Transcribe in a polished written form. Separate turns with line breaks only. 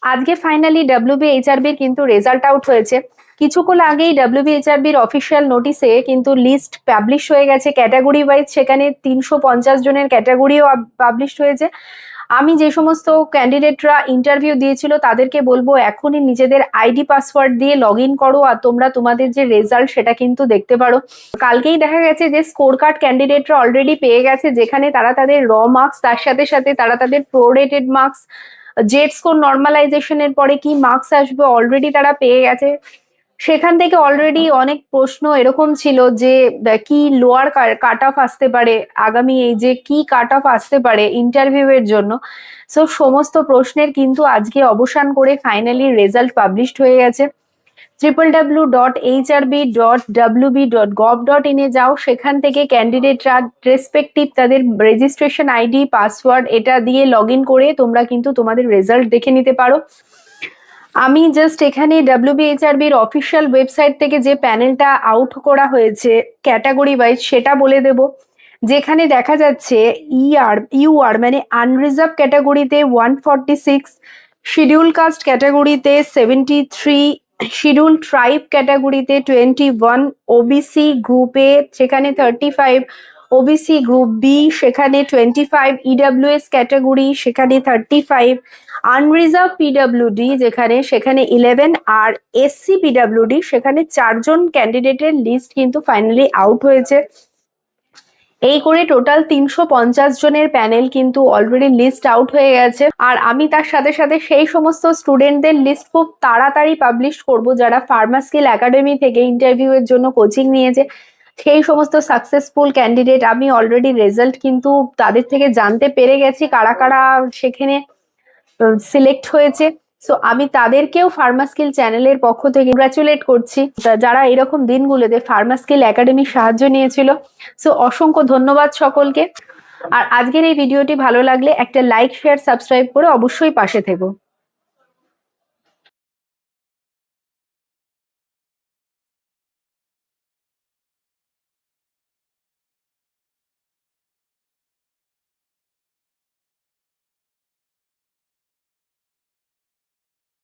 আজকে ফাইনালি ডাব্লিউবিএইচআরবির কিন্তু result out হয়েছে। কিছুক্ষণ আগেই ডাব্লিউবিএইচআরবির অফিসিয়াল নোটিসে কিন্তু লিস্ট পাবলিশ হয়ে গেছে ক্যাটাগরি ওয়াইজ। সেখানে 350 জনের ক্যাটাগরিও পাবলিশ হয়েছে। আমি যে সমস্ত ক্যান্ডিডেটরা ইন্টারভিউ দিয়েছিল তাদেরকে বলবো এখনই নিজেদের আইডি পাসওয়ার্ড দিয়ে লগ ইন করো, আর তোমরা তোমাদের যে রেজাল্ট সেটা কিন্তু দেখতে পারো। কালকেই দেখা গেছে যে স্কোর কার্ড ক্যান্ডিডেটরা অলরেডি পেয়ে গেছে, যেখানে তারা তাদের র মার্কস, তার সাথে সাথে তারা তাদের প্রোরেটেড মার্কস, জেড স্কোর নর্মালাইজেশনের পরে কি মার্কস আসবে অলরেডি তারা পেয়ে গেছে। সেখান থেকে অলরেডি অনেক প্রশ্ন এরকম ছিল যে কি লোয়ার কাট অফ আসতে পারে, আগামী এই যে কি কাট অফ আসতে পারে ইন্টারভিউ এর জন্য। সো সমস্ত প্রশ্নের কিন্তু আজকে অবসান করে ফাইনালি রেজাল্ট পাবলিশড হয়ে গেছে। www.hrb.wb.gov.in এ যাও, সেখান থেকে ক্যান্ডিডেটরা রেসপেক্টিভ তাদের রেজিস্ট্রেশন আইডি পাসওয়ার্ড এটা দিয়ে লগ ইন করে তোমরা কিন্তু তোমাদের রেজাল্ট দেখে নিতে পারো। আমি জাস্ট এখানে ডাব্লিউবিএইচআরবির অফিসিয়াল ওয়েবসাইট থেকে যে প্যানেলটা আউট করা হয়েছে ক্যাটাগরি ওয়াইজ সেটা বলে দেব। যেখানে দেখা যাচ্ছে ইউআর মানে আনরিজার্ভ ক্যাটাগরিতে 146, শিডিউল কাস্ট ক্যাটাগরিতে 73, শিডিউল ট্রাইব ক্যাটাগরিতে 21, ওবিসি গ্রুপে সেখানে 35, ওবিসি গ্রুপ বি সেখানে 25, ইডাব্লিউএস ক্যাটাগরি সেখানে 35, আনরিজার্ভ পিডাব্লিউডি সেখানে 11, আর এসসি পিডাব্লিউডি সেখানে 4 জন ক্যান্ডিডেটের লিস্ট কিন্তু ফাইনালি আউট হয়েছে। এই করে টোটাল 350 জনের প্যানেল কিন্তু অলরেডি লিস্ট আউট হয়ে গেছে। আর আমি তার সাথে সাথে সেই সমস্ত স্টুডেন্টদের লিস্ট খুব তাড়াতাড়ি পাবলিশ করব যারা ফার্মাস্কিল একাডেমি থেকে ইন্টারভিউ এর জন্য কোচিং নিয়েছে। সেই সমস্ত সাকসেসফুল ক্যান্ডিডেট আমি অলরেডি রেজাল্ট কিন্তু তাদের থেকে জানতে পেরে গেছি কারা কারা সেখানে সিলেক্ট হয়েছে। সো আমি তাদেরকেও ফার্মাস্কিল চ্যানেলের পক্ষ থেকে কংগ্রাচুলেট করছি যারা এরকম দিনগুলোতে ফার্মাস্কিল একাডেমির সাহায্য নিয়েছিল। সো অসংখ্য ধন্যবাদ সকলকে। আর আজকের এই ভিডিওটি ভালো লাগলে একটা লাইক, শেয়ার, সাবস্ক্রাইব করে অবশ্যই পাশে থেকো।